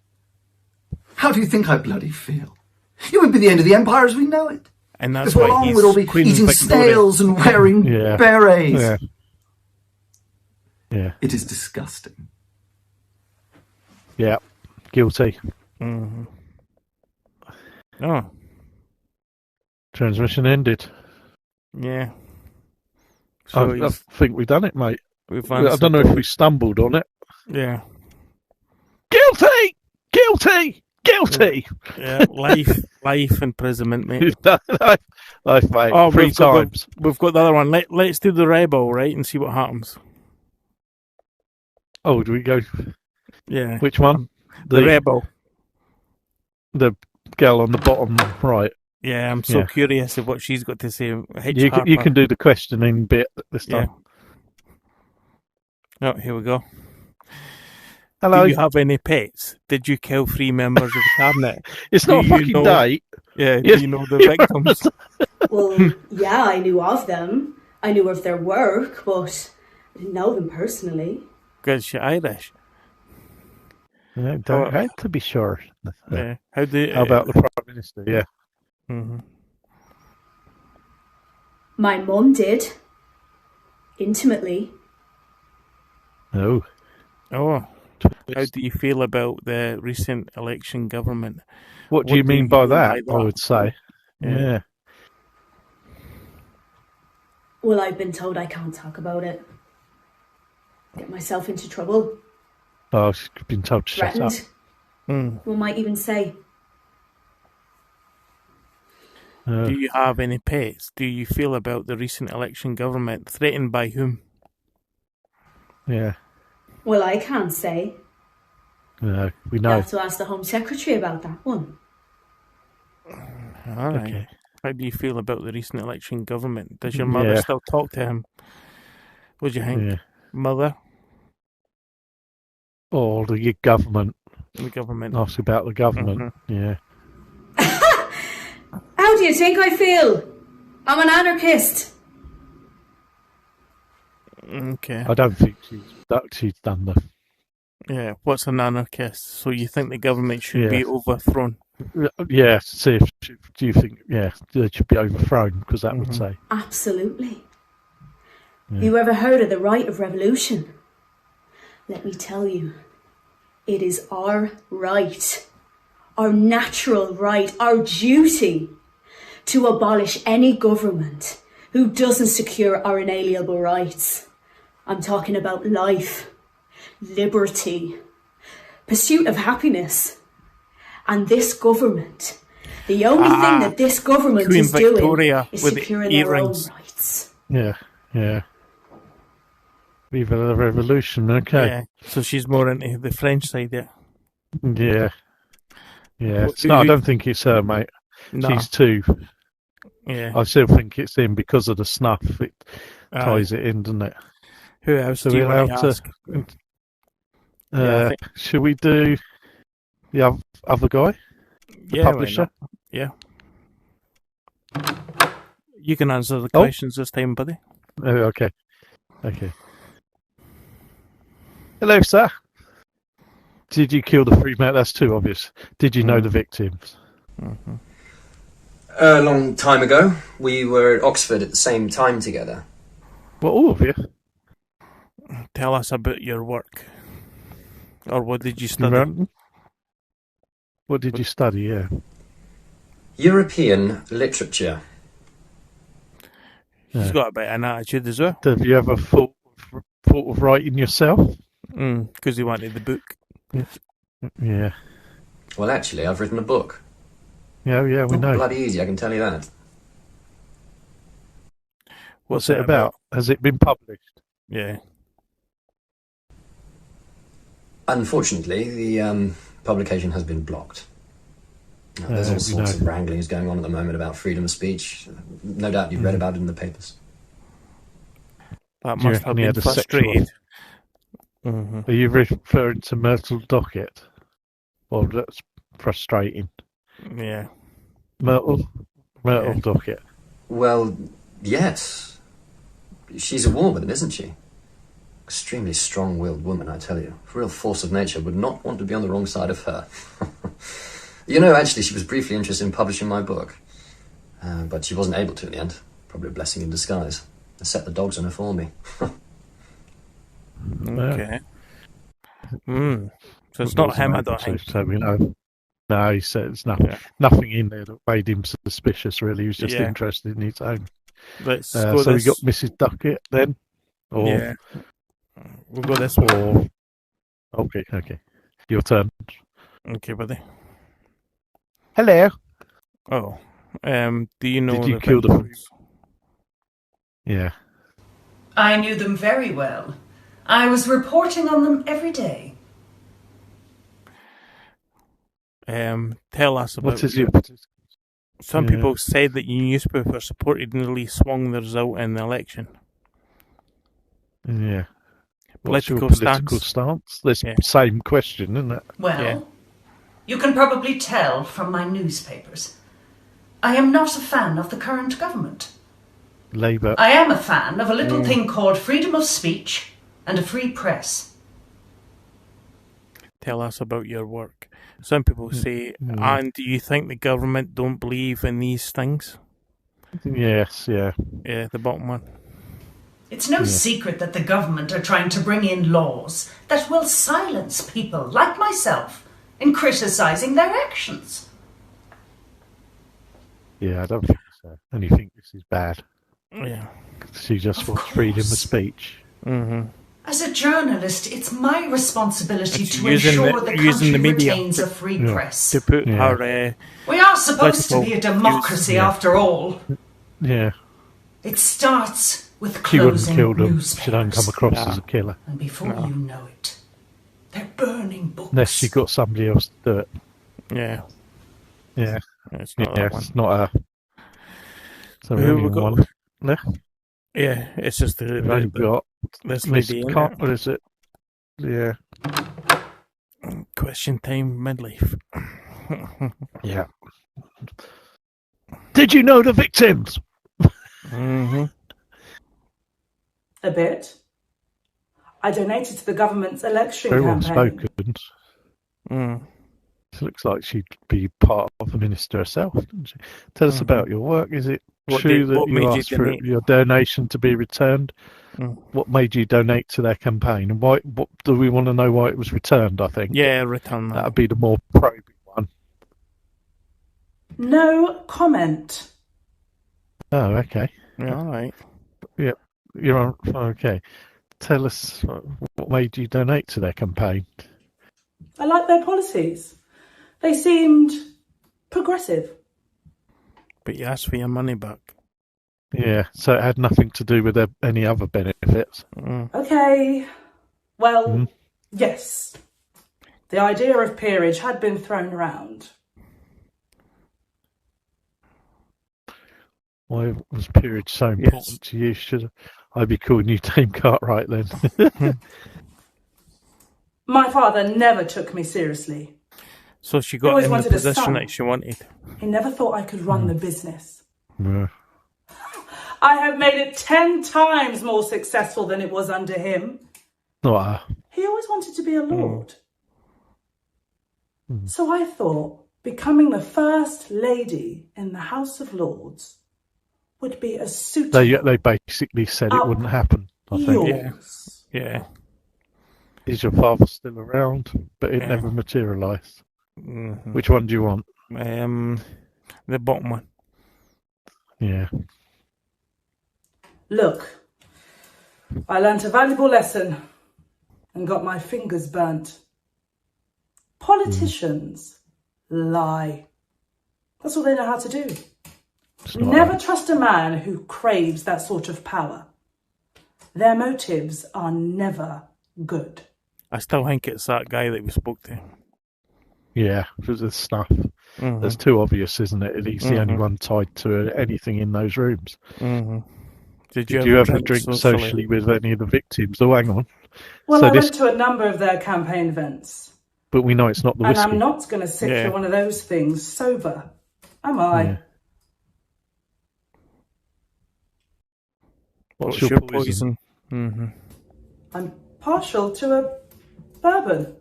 How do you think I bloody feel? It would be the end of the empire as we know it. And that's As well why on he's we'd all be Queen eating Victoria. snails and wearing Yeah. berets. Yeah. Yeah. It is disgusting. Yeah. Guilty. Mm-hmm. Oh, Transmission ended. yeah. So I think we've done it, mate. we've I don't know if we stumbled on it. Yeah. Guilty! Guilty! Guilty! Yeah. Life imprisonment, mate. Life, mate. Oh, 3 we've got times. we've got the other one. Let's do the rebel, right, and see what happens. Oh, do we go? Yeah. Which one? The rebel. The girl on the bottom right. Yeah, I'm so Yeah. curious of what she's got to say. You can do the questioning bit this Yeah. time. Oh, here we go. Hello. Do you have any pets? Did you kill 3 members of the cabinet? It's not a do you fucking know- date. Yeah. Yes. Do you know the victims? Well, yeah, I knew of them. I knew of their work, but I didn't know them personally. Because you're Irish. Yeah, don't have to be sure. Yeah. How about the Prime Minister? Yeah. Mm-hmm. My mum did. Intimately. No. Oh. How do you feel about the recent election government? What do you mean by that? by I would say. Yeah. Yeah. Well, I've been told I can't talk about it. Get myself into trouble. Oh, she's been told to shut up. Threatened. One might even say. Do you have any pets? Do you feel about the recent election government? Threatened by whom? Yeah. Well, I can't say. No, we You know. have to ask the Home Secretary about that one. All right. Okay. How do you feel about the recent election government? Does your mother Yeah. still talk to him? What do you think? Yeah. Mother? Or the government. The government? Ask about the government. Yeah. How do you think I feel? I'm an anarchist. Okay. I don't think she's done the. Yeah. What's an anarchist? So you think the government should be Yeah. overthrown? Yeah. See if do you think they should be overthrown, because that would say. Absolutely. Yeah. Have you ever heard of the right of revolution? Let me tell you, it is our right, our natural right, our duty to abolish any government who doesn't secure our inalienable rights. I'm talking about life, liberty, pursuit of happiness. And this government, the only thing that this government Queen is Victoria doing is with the securing their own earrings. rights. Yeah. Yeah. Viva la revolution. Okay. Yeah. So she's more into the French side there. Yeah. Yeah. Who- No, I who- don't think it's her, mate. No. She's too. Yeah. I still think it's him because of the snuff. It ties it in, doesn't it? Who else So do you we're want allowed to ask? Yeah, I think- should we do the other guy? The Yeah, why publisher? not? Yeah. You can answer the Oh. questions this time, buddy. Oh, okay. Okay. Hello, sir. Did you kill the three men? That's too obvious. Did you know the victims? A long time ago, we were at Oxford at the same time together. Well, all of you. Tell us about your work. Or what did you study? Remember? What did you study? Yeah. European literature. He's got a bit of an attitude as well. Have you ever thought of writing yourself? Because he wanted the book. Yeah. Well, actually, I've written a book. Yeah, we know. Bloody easy, I can tell you that. What's it about? Has it been published? Yeah. Unfortunately, the publication has been blocked. Now, there's all sorts of wranglings going on at the moment about freedom of speech. No doubt you've read about it in the papers. That must have been frustrated. Are you referring to Myrtle Dockett? Well, that's frustrating. Yeah. Myrtle Dockett. Well, yes. She's a woman, isn't she? Extremely strong-willed woman, I tell you. Real force of nature. Would not want to be on the wrong side of her. You know, actually, she was briefly interested in publishing my book. But she wasn't able to in the end. Probably a blessing in disguise. I set the dogs on her for me. Okay. So it's not him, I don't think. So we know. No, he said it's nothing in there that made him suspicious, really. He was just interested in his own. Let's so go we got Mrs. Duckett then? Or, yeah. We'll go this way. Okay. Your turn. Okay, buddy. Hello. Oh. Do you know Did you kill the victims? Yeah. I knew them very well. I was reporting on them every day. Tell us about Some people said that your newspaper supportedly swung the result in the election. Yeah. What's Political your political stance? This same question, isn't it? Well, you can probably tell from my newspapers. I am not a fan of the current government. Labour. I am a fan of a little thing called freedom of speech and a free press. Tell us about your work. Some people say, and do you think the government don't believe in these things? Yes, yeah. Yeah, the bottom one. It's no secret that the government are trying to bring in laws that will silence people like myself in criticising their actions. Yeah, I don't think so. And you think this is bad? Yeah. She just wants freedom of speech. Mm-hmm. As a journalist, it's my responsibility It's to using ensure the- the using the country media retains a free Yeah. press. To put Yeah. her We are supposed to be a political democracy views, yeah. after all. Yeah. It starts with She wouldn't closing kill them. newspapers. She don't come across Nah. as a killer. And before No. you know it, they're burning books. Unless she got somebody else to do it. yeah, Yeah. it's not Yeah. that one. It's not a. So Who we've we only got? one left. Yeah, it's just We've only got this Miss lady. In What is it? Yeah. Question time, midlife. Yeah. Did you know the victims? Mm-hmm. A bit. I donated to the government's election Very well campaign. spoken. Mm. She looks like she'd be part of the minister herself, doesn't she? Tell us about your work. Is it What true did- that what you made you asked for donate? your donation to be returned? Mm. What made you donate to their campaign? And why? What do we want to know why it was returned? I think. Yeah, return that. That'd be the more probing one. No comment. Oh, okay. Yeah, all right. Yeah, you're on. Okay. Tell us what made you donate to their campaign. I like their policies. They seemed progressive. But you asked for your money back. Yeah, so it had nothing to do with any other benefits. Mm. Okay. Well, Mm. yes. The idea of peerage had been thrown around. Why was peerage so important to you? Should I be calling you Dame Cartwright then? My father never took me seriously. So she I got always in the wanted a position son. that she wanted. He never thought I could run the business. Yeah. I have made it 10 times more successful than it was under him. Not He always wanted to be a lord. So I thought becoming the first lady in the House of Lords would be a suitable. they basically said it wouldn't happen. I think. yours. Yeah. Is your father still around? But it Yeah. never materialised. Mm-hmm. Which one do you want? The bottom one. Yeah. Look, I learnt a valuable lesson and got my fingers burnt. Politicians lie. That's all they know how to do. It's not Never trust a man who craves that sort of power. Their motives are never good. I still think it's that guy that we spoke to. Yeah, because there's stuff. Mm-hmm. There's too obvious, isn't it? He's the only Mhm. one tied to anything in those rooms. Mm-hmm. Did you ever drink socially with any of the victims? Oh, hang on. Well, So I this, went to a number of their campaign events. but we know it's not the And whiskey. I'm not going to sit Yeah. through one of those things sober, am I? Yeah. What's your your poison? poison? Mm-hmm. I'm partial to a bourbon.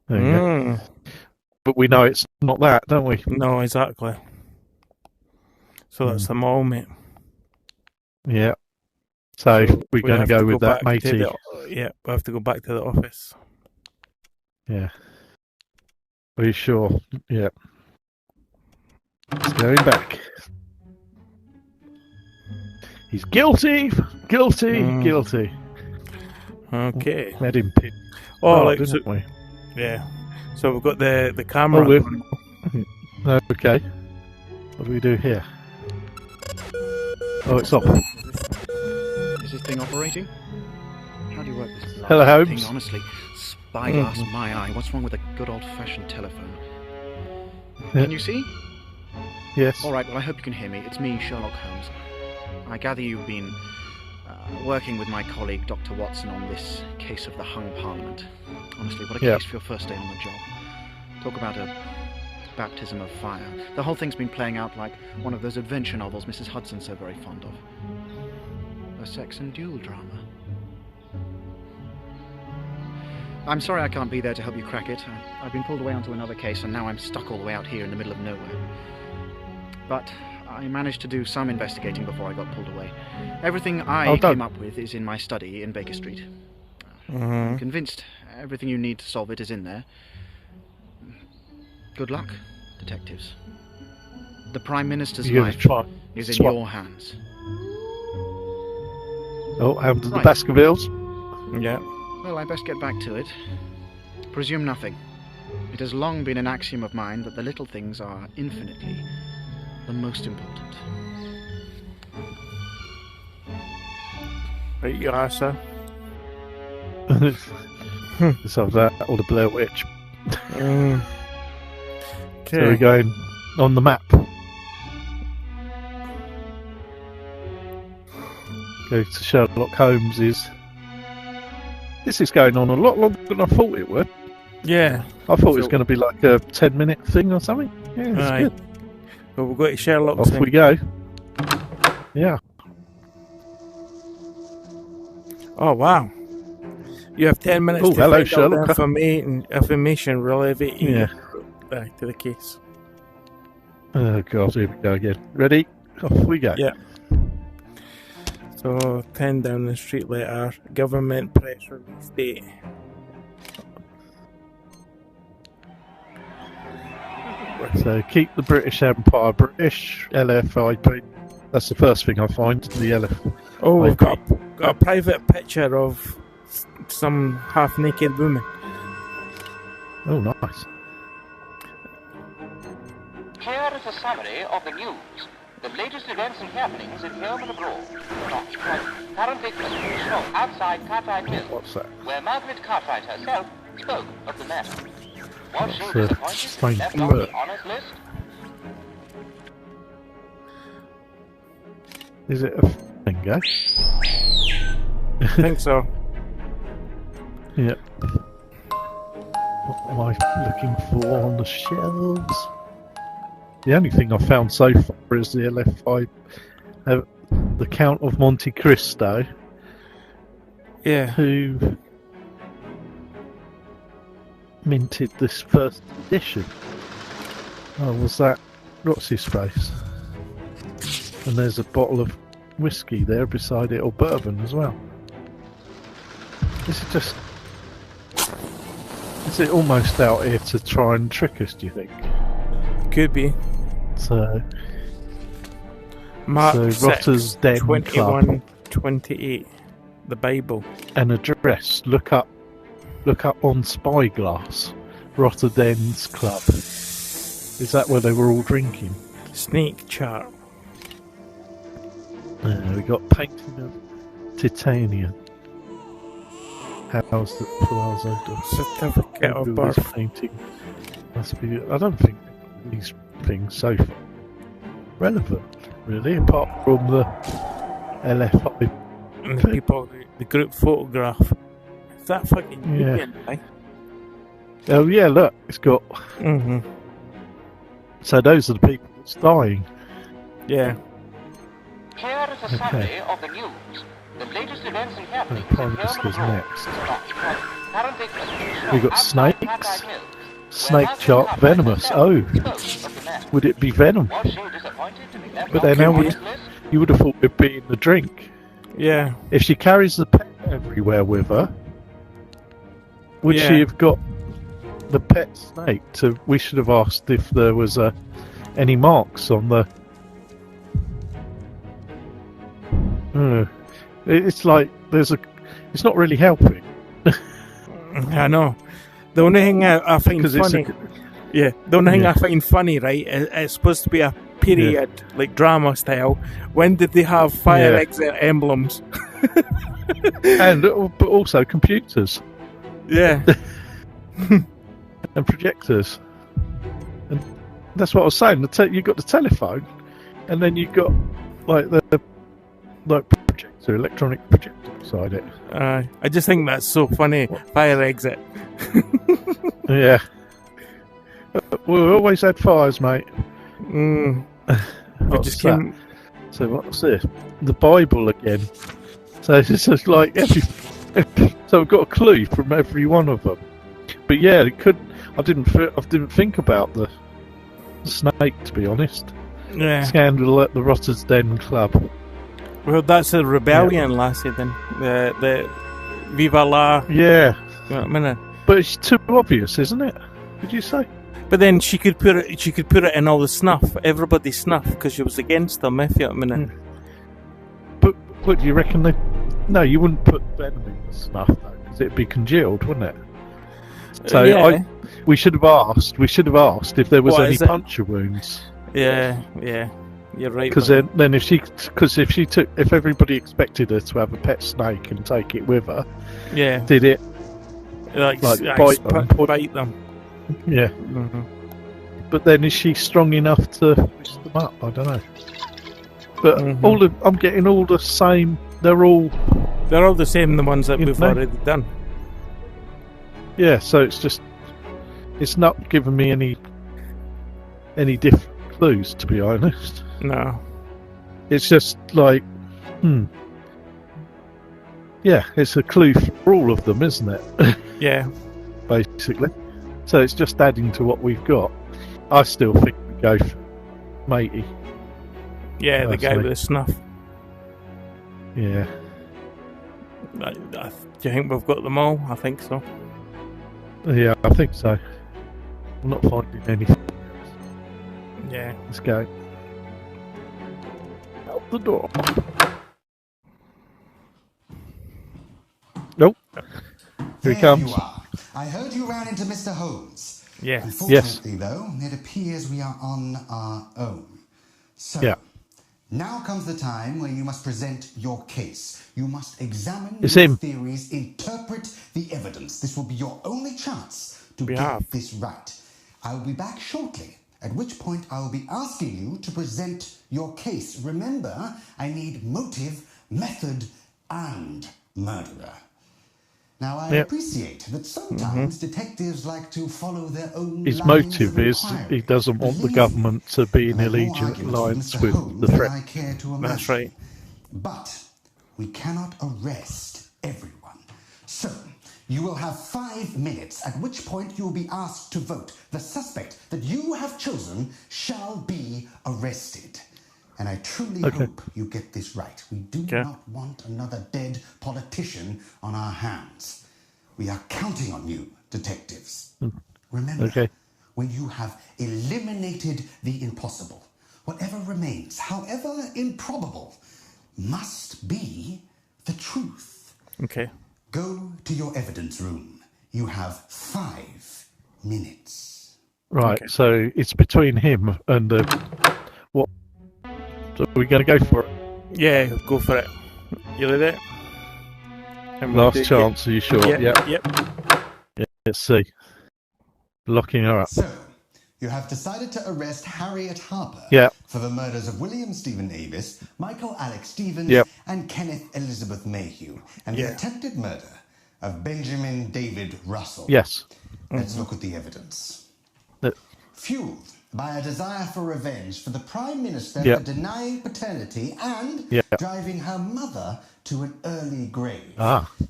There you go. Mm. But we know it's not that, don't we? No, exactly. So that's them all, mate. Yeah. So we're We going to have go with that, back to matey. yeah, we have to go back to the office. Yeah. Are you sure? Yeah. It's going back. He's guilty, guilty, Mm. guilty. Okay. Had him pinned. Oh, hard, like, didn't so, we? yeah. So we've got the camera. Oh, okay. What do we do here? Oh, it's off. Is this thing operating? How do you work this Hello, thing? Holmes. Honestly, spyglass my eye. What's wrong with a good old-fashioned telephone? Yeah. Can you see? Yes. All right. Well, I hope you can hear me. It's me, Sherlock Holmes. I gather you've been working with my colleague, Dr. Watson, on this case of the hung Parliament. Honestly, what a Yeah. case for your first day on the job. Talk about a baptism of fire. The whole thing's been playing out like one of those adventure novels Mrs. Hudson's so very fond of. A sex and duel drama. I'm sorry I can't be there to help you crack it. I've been pulled away onto another case and now I'm stuck all the way out here in the middle of nowhere. But I managed to do some investigating before I got pulled away. Everything I came up with is in my study in Baker Street. I'm convinced everything you need to solve it is in there. Good luck, detectives. The Prime Minister's You're life gonna is in swap. your hands. Oh, out of the Right. Baskervilles. Yeah. Well, I best get back to it. Presume nothing. It has long been an axiom of mine that the little things are infinitely the most important. Right, you are, sir. So that or the Blair Witch. Okay. So we're going on the map. Go to Sherlock Holmes. This is going on a lot longer than I thought it would. Yeah. I thought it was going to be like a 10-minute thing or something. Yeah, it's Aye. good. Well, we'll go to Sherlock. Off we go. Yeah. Oh, wow. You have 10 minutes Oh, to hello, find Sherlock. out the information related Yeah. back to the case. Oh, God, here we go again. Ready? Off we go. Yeah. So, 10 down the street letter, government press release date. So keep the British Empire British, LFIP. That's the first thing I find, the LF. Oh, we've got a private picture of some half-naked woman. Oh, nice. Here is a summary of the news. The latest events and happenings in home and abroad. Currently continuing show outside Cartwright Mill, What's that? where Margaret Cartwright herself spoke of the matter. Was she It's a disappointed strange left off word. the honours list? Is it a finger? I think so. Yep. What am I looking for on the shelves? The only thing I've found so far is the LFI, the Count of Monte Cristo, Yeah. who minted this first edition. Oh, was that? What's his face? And there's a bottle of whiskey there beside it, or bourbon as well. This is just. Is it almost out here to try and trick us, do you think? Could be. So. Mark So 6, Rotter's Den 21, Club. 28. The Bible. An address. Look up on Spyglass. Rotterdam's Club. Is that where they were all drinking? Snake chart. We got painting of titanium. How's the Plaza? Certificate of Everybody's birth. painting. Must be. I don't think these things so far relevant, really, apart from the LFI. And the people, the group photograph. Is that fucking Yeah. Nubian, eh? Oh yeah, look, it's got. Mm-hmm. So those are the people that's dying. Yeah. Here is a summary of the news. The latest events and happenings Prime in home and Minister's abroad. next. Currently continuing show We got outside snakes. Cartwright Mill, Snake where Margaret chart Cartwright venomous. herself Oh, spoke of the matter. would it be venom? Was she disappointed to be left But off then the how honours would list? you would have thought it'd be in the drink? Yeah. If she carries the pet everywhere with her, would Yeah. she have got the pet snake? We should have asked if there was any marks on the. It's like there's a. It's not really helping. I know. The only thing I find Because it's funny. Yeah. The only thing Yeah. I find funny, right, is it's supposed to be a period, like drama style. When did they have fire Yeah. exit emblems? But also computers Yeah. and projectors. And that's what I was saying. You got the telephone, and then you got like the projector, electronic projector beside it. I just think that's so funny. Fire exit. Yeah. We always had fires, mate. Mm. I What's just that? came. So what's this? The Bible again. So it's just like so we've got a clue from every one of them. But yeah, it could. I didn't think about the snake, to be honest. Yeah. Scandal at the Rotterdam Club. Well, that's a rebellion, lassie. Then the Viva la. Yeah. You know what I mean? But it's too obvious, isn't it? Did you say? But then she could put it. She could put it in all the snuff. Everybody's snuff because she was against them. If you know what I mean. But what do you reckon? No, you wouldn't put venom in the snuff though, because it'd be congealed, wouldn't it? So Yeah. we should have asked. We should have asked if there was What any is it? puncture wounds. Yeah, you're right. Because then if everybody expected her to have a pet snake and take it with her, yeah, did it like bite them? Bite them. Yeah. Mm-hmm. But then is she strong enough to twist them up? I don't know. But I'm getting all the same. They're all the same. The ones that we've already done. Yeah, so it's not giving me any different clues, to be honest. No. It's just like, yeah, it's a clue for all of them, isn't it? Yeah. Basically. So it's just adding to what we've got. I still think we go for Matey. Yeah, the guy with the snuff. Yeah. Do you think we've got them all? I think so. Yeah, I think so. I'm not finding anything. Yeah. Let's go. Out the door. Nope. Here he comes. You are. I heard you ran into Mr. Holmes. Yeah. Unfortunately, though, it appears we are on our own. So, now comes the time where you must present your case. You must examine your theories, interpret the evidence. This will be your only chance to get this right. I will be back shortly, at which point I will be asking you to present your case. Remember, I need motive, method, and murderer. Now, I appreciate that sometimes detectives like to follow their own His motive is he doesn't want the government to be in allegiance alliance with the threat. That's right. But we cannot arrest everyone. So, you will have 5 minutes, at which point you will be asked to vote. The suspect that you have chosen shall be arrested. And I truly hope you get this right. We do not want another dead politician on our hands. We are counting on you, detectives. Remember, when you have eliminated the impossible, whatever remains, however improbable, must be the truth. Okay. Go to your evidence room. You have 5 minutes. Right, so it's between him and what? So we're going to go for it? Yeah, go for it. You ready? Last chance, are you sure? Yep. Yeah, let's see. Locking her up. So, you have decided to arrest Harriet Harper for the murders of William Stephen Avis, Michael Alex Stevens, and Kenneth Elizabeth Mayhew, and the attempted murder of Benjamin David Russell. Yes. Let's look at the evidence. Fueled by a desire for revenge for the Prime Minister for denying paternity and driving her mother to an early grave.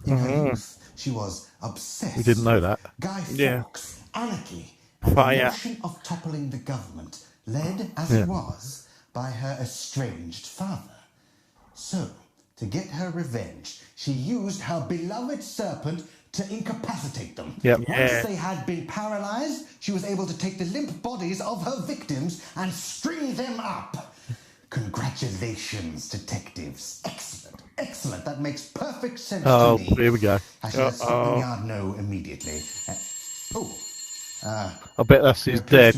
In her youth, she was obsessed. We didn't know that. Guy Fawkes, anarchy, and the notion of toppling the government, led, as it was, by her estranged father. So, to get her revenge, she used her beloved serpent to incapacitate them. Once they had been paralyzed, she was able to take the limp bodies of her victims and string them up. Congratulations, detectives. Excellent, excellent. That makes perfect sense to me. Oh, here we go. I shall let Scotland Yard know immediately. I bet that's his dead.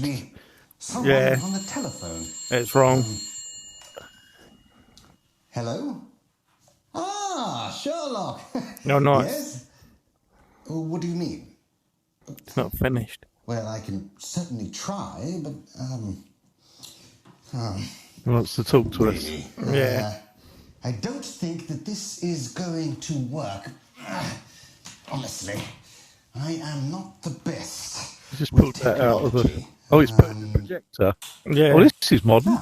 Someone on the telephone. It's wrong. Hello? Sherlock. No. Yes? What do you mean? It's not finished. Well, I can certainly try, but He wants to talk to us. I don't think that this is going to work. Honestly, I am not the best. He just pulled that out of the... Oh, he's putting the projector. Yeah. Oh, this is modern.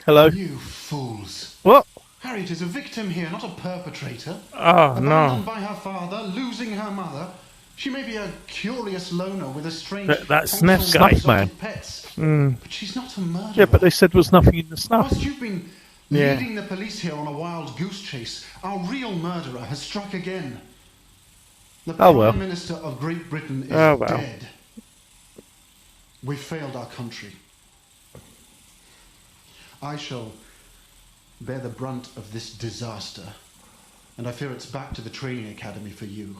Hello. You fools. What? Harriet is a victim here, not a perpetrator. Oh, no. Abandoned by her father, losing her mother. She may be a curious loner with a strange... That sniff guy. Man. Pets, but she's not a murderer. Yeah, but they said there was nothing in the snuff. Whilst you've been leading the police here on a wild goose chase, our real murderer has struck again. The Prime Minister of Great Britain is dead. We've failed our country. I shall bear the brunt of this disaster and I fear it's back to the training academy for you.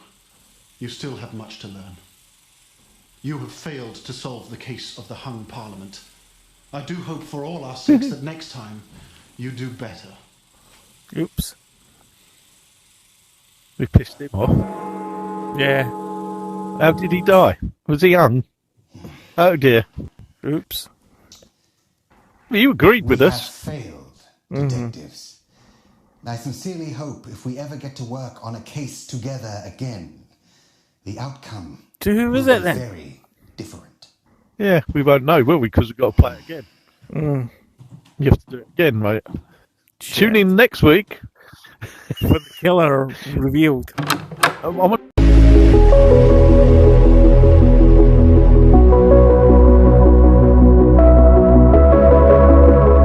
You still have much to learn. You have failed to solve the case of the hung Parliament. I do hope for all our sakes that next time you do better. Oops. We pissed him off. Yeah. How did he die? Was he hung? Oh dear. Oops. Well, you agreed with us. We have failed, detectives. I sincerely hope if we ever get to work on a case together again, the outcome So who was will it be then? very different. Yeah, we won't know, will we? Because we've got to play it again. You have to do it again, mate. Shit. Tune in next week. For the killer revealed. I'm